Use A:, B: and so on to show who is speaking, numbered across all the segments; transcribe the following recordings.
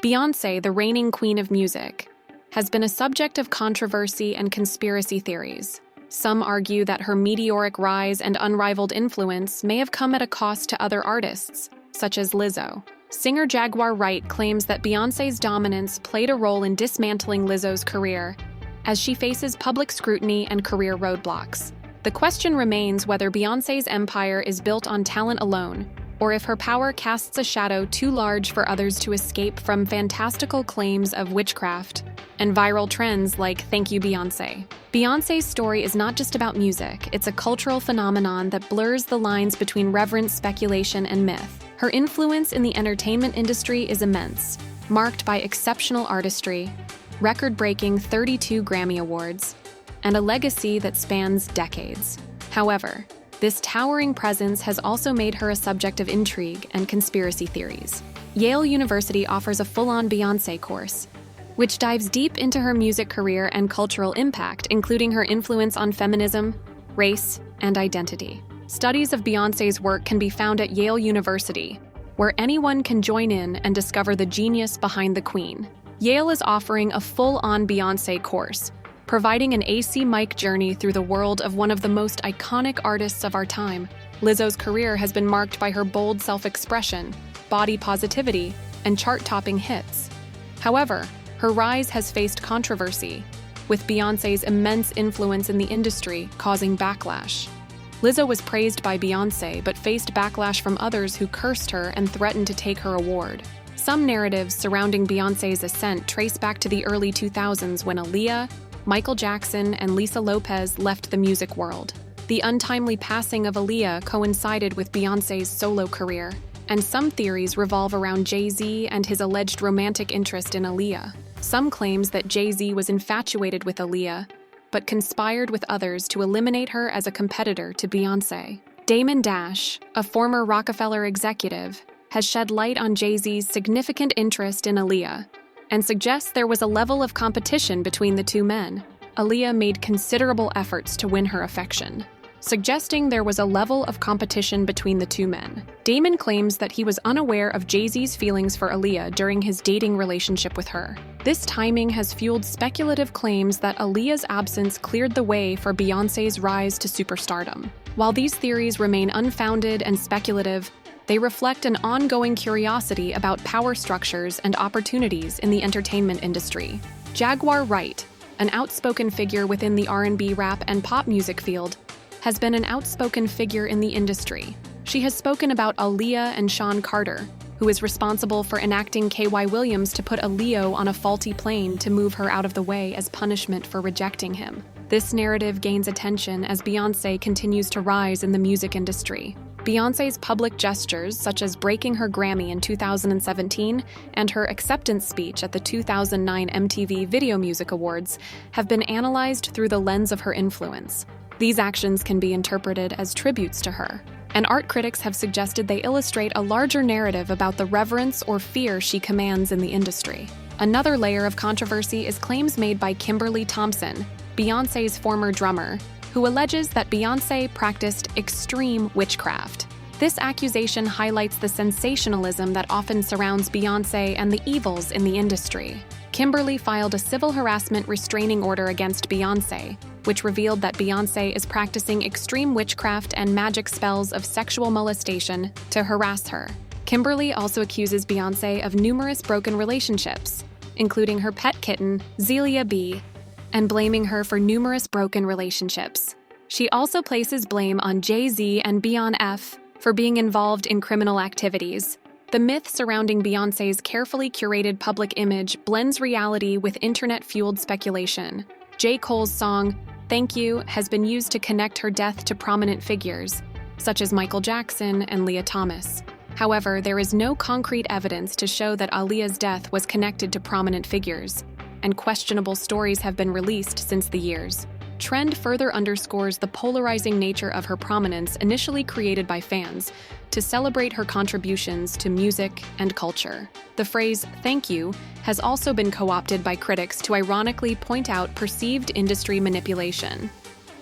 A: Beyoncé, the reigning queen of music, has been a subject of controversy and conspiracy theories. Some argue that her meteoric rise and unrivaled influence may have come at a cost to other artists, such as Lizzo. Singer Jaguar Wright claims that Beyoncé's dominance played a role in dismantling Lizzo's career, as she faces public scrutiny and career roadblocks. The question remains whether Beyoncé's empire is built on talent alone, or if her power casts a shadow too large for others to escape from fantastical claims of witchcraft and viral trends like "Thank You, Beyoncé." Beyoncé's story is not just about music, it's a cultural phenomenon that blurs the lines between reverence, speculation, and myth. Her influence in the entertainment industry is immense, marked by exceptional artistry, record-breaking 32 Grammy Awards, and a legacy that spans decades. However, this towering presence has also made her a subject of intrigue and conspiracy theories. Yale University offers a full-on Beyoncé course, which dives deep into her music career and cultural impact, including her influence on feminism, race, and identity. Studies of Beyoncé's work can be found at Yale University, where anyone can join in and discover the genius behind the queen. Yale is offering a full-on Beyoncé course, providing an AC mic journey through the world of one of the most iconic artists of our time. Lizzo's career has been marked by her bold self-expression, body positivity, and chart-topping hits. However, her rise has faced controversy, with Beyoncé's immense influence in the industry causing backlash. Lizzo was praised by Beyoncé but faced backlash from others who cursed her and threatened to take her award. Some narratives surrounding Beyoncé's ascent trace back to the early 2000s when Aaliyah, Michael Jackson, and Lisa Lopez left the music world. The untimely passing of Aaliyah coincided with Beyoncé's solo career, and some theories revolve around Jay-Z and his alleged romantic interest in Aaliyah. Some claims that Jay-Z was infatuated with Aaliyah, but conspired with others to eliminate her as a competitor to Beyoncé. Damon Dash, a former Rockefeller executive, has shed light on Jay-Z's significant interest in Aaliyah, and suggests there was a level of competition between the two men. Aaliyah made considerable efforts to win her affection, suggesting there was a level of competition between the two men. Damon claims that he was unaware of Jay-Z's feelings for Aaliyah during his dating relationship with her. This timing has fueled speculative claims that Aaliyah's absence cleared the way for Beyoncé's rise to superstardom. While these theories remain unfounded and speculative, they reflect an ongoing curiosity about power structures and opportunities in the entertainment industry. Jaguar Wright, an outspoken figure within the R&B, rap, and pop music field, has been an outspoken figure in the industry. She has spoken about Aaliyah and Sean Carter, who is responsible for enacting KY Williams to put a Leo on a faulty plane to move her out of the way as punishment for rejecting him. This narrative gains attention as Beyoncé continues to rise in the music industry. Beyoncé's public gestures, such as breaking her Grammy in 2017 and her acceptance speech at the 2009 MTV Video Music Awards, have been analyzed through the lens of her influence. These actions can be interpreted as tributes to her, and art critics have suggested they illustrate a larger narrative about the reverence or fear she commands in the industry. Another layer of controversy is claims made by Kimberly Thompson, Beyoncé's former drummer, who alleges that Beyoncé practiced extreme witchcraft. This accusation highlights the sensationalism that often surrounds Beyoncé and the evils in the industry. Kimberly filed a civil harassment restraining order against Beyoncé, which revealed that Beyoncé is practicing extreme witchcraft and magic spells of sexual molestation to harass her. Kimberly also accuses Beyoncé of numerous broken relationships, including her pet kitten, Zelia B, and blaming her for numerous broken relationships. She also places blame on Jay-Z and Beyonce F for being involved in criminal activities. The myth surrounding Beyoncé's carefully curated public image blends reality with internet-fueled speculation. J. Cole's song, "Thank You," has been used to connect her death to prominent figures, such as Michael Jackson and Leah Thomas. However, there is no concrete evidence to show that Aaliyah's death was connected to prominent figures, and questionable stories have been released since the years. Trend further underscores the polarizing nature of her prominence initially created by fans to celebrate her contributions to music and culture. The phrase "thank you" has also been co-opted by critics to ironically point out perceived industry manipulation.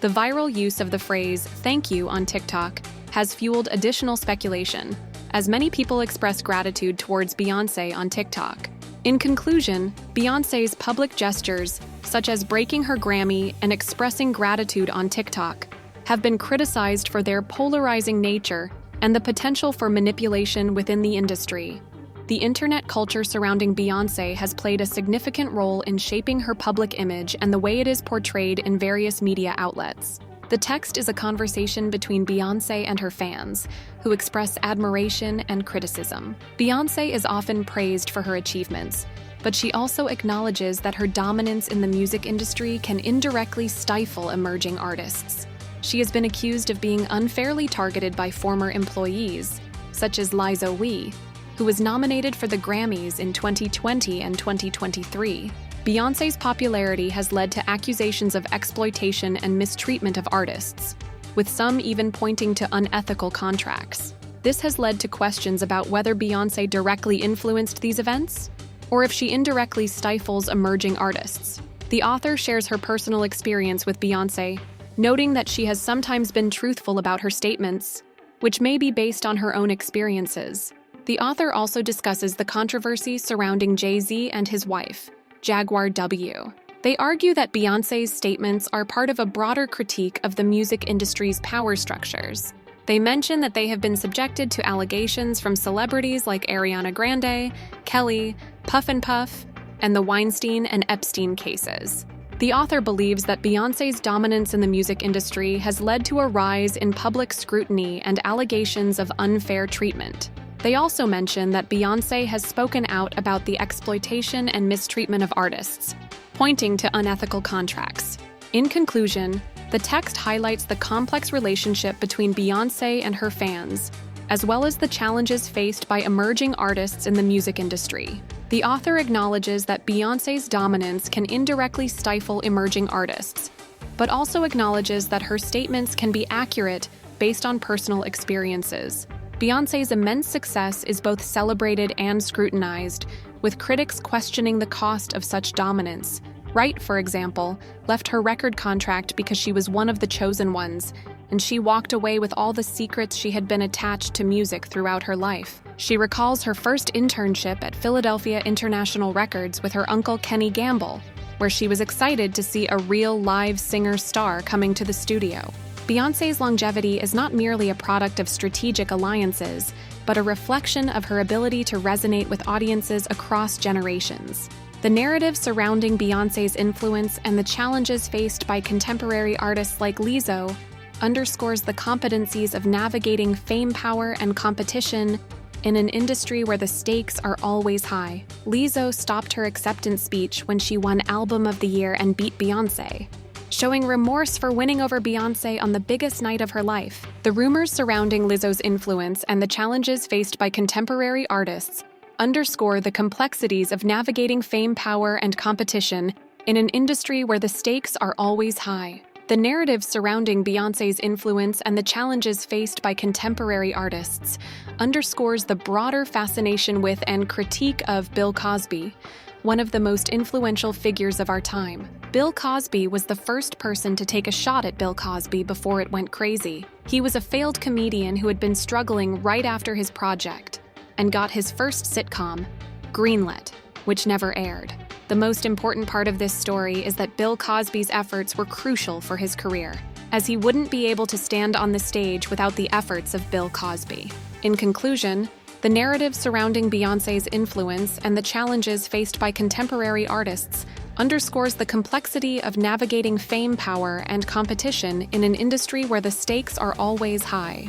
A: The viral use of the phrase "thank you" on TikTok has fueled additional speculation, as many people express gratitude towards Beyoncé on TikTok. In conclusion, Beyoncé's public gestures, such as breaking her Grammy and expressing gratitude on TikTok, have been criticized for their polarizing nature and the potential for manipulation within the industry. The internet culture surrounding Beyoncé has played a significant role in shaping her public image and the way it is portrayed in various media outlets. The text is a conversation between Beyoncé and her fans, who express admiration and criticism. Beyoncé is often praised for her achievements, but she also acknowledges that her dominance in the music industry can indirectly stifle emerging artists. She has been accused of being unfairly targeted by former employees, such as Lizzo, who was nominated for the Grammys in 2020 and 2023. Beyoncé's popularity has led to accusations of exploitation and mistreatment of artists, with some even pointing to unethical contracts. This has led to questions about whether Beyoncé directly influenced these events, or if she indirectly stifles emerging artists. The author shares her personal experience with Beyoncé, noting that she has sometimes been truthful about her statements, which may be based on her own experiences. The author also discusses the controversies surrounding Jay-Z and his wife, Jaguar W. They argue that Beyoncé's statements are part of a broader critique of the music industry's power structures. They mention that they have been subjected to allegations from celebrities like Ariana Grande, Kelly, Puff and Puff, and the Weinstein and Epstein cases. The author believes that Beyoncé's dominance in the music industry has led to a rise in public scrutiny and allegations of unfair treatment. They also mention that Beyoncé has spoken out about the exploitation and mistreatment of artists, pointing to unethical contracts. In conclusion, the text highlights the complex relationship between Beyoncé and her fans, as well as the challenges faced by emerging artists in the music industry. The author acknowledges that Beyoncé's dominance can indirectly stifle emerging artists, but also acknowledges that her statements can be accurate based on personal experiences. Beyoncé's immense success is both celebrated and scrutinized, with critics questioning the cost of such dominance. Wright, for example, left her record contract because she was one of the chosen ones, and she walked away with all the secrets she had been attached to music throughout her life. She recalls her first internship at Philadelphia International Records with her uncle Kenny Gamble, where she was excited to see a real live singer-star coming to the studio. Beyoncé's longevity is not merely a product of strategic alliances, but a reflection of her ability to resonate with audiences across generations. The narrative surrounding Beyoncé's influence and the challenges faced by contemporary artists like Lizzo underscores the competencies of navigating fame, power, and competition in an industry where the stakes are always high. Lizzo stopped her acceptance speech when she won Album of the Year and beat Beyoncé, showing remorse for winning over Beyoncé on the biggest night of her life. The rumors surrounding Lizzo's influence and the challenges faced by contemporary artists underscore the complexities of navigating fame, power, and competition in an industry where the stakes are always high. The narrative surrounding Beyoncé's influence and the challenges faced by contemporary artists underscores the broader fascination with and critique of Bill Cosby, one of the most influential figures of our time. Bill Cosby was the first person to take a shot at Bill Cosby before it went crazy. He was a failed comedian who had been struggling right after his project and got his first sitcom, greenlit, which never aired. The most important part of this story is that Bill Cosby's efforts were crucial for his career, as he wouldn't be able to stand on the stage without the efforts of Bill Cosby. In conclusion, the narrative surrounding Beyoncé's influence and the challenges faced by contemporary artists underscores the complexity of navigating fame, power, and competition in an industry where the stakes are always high.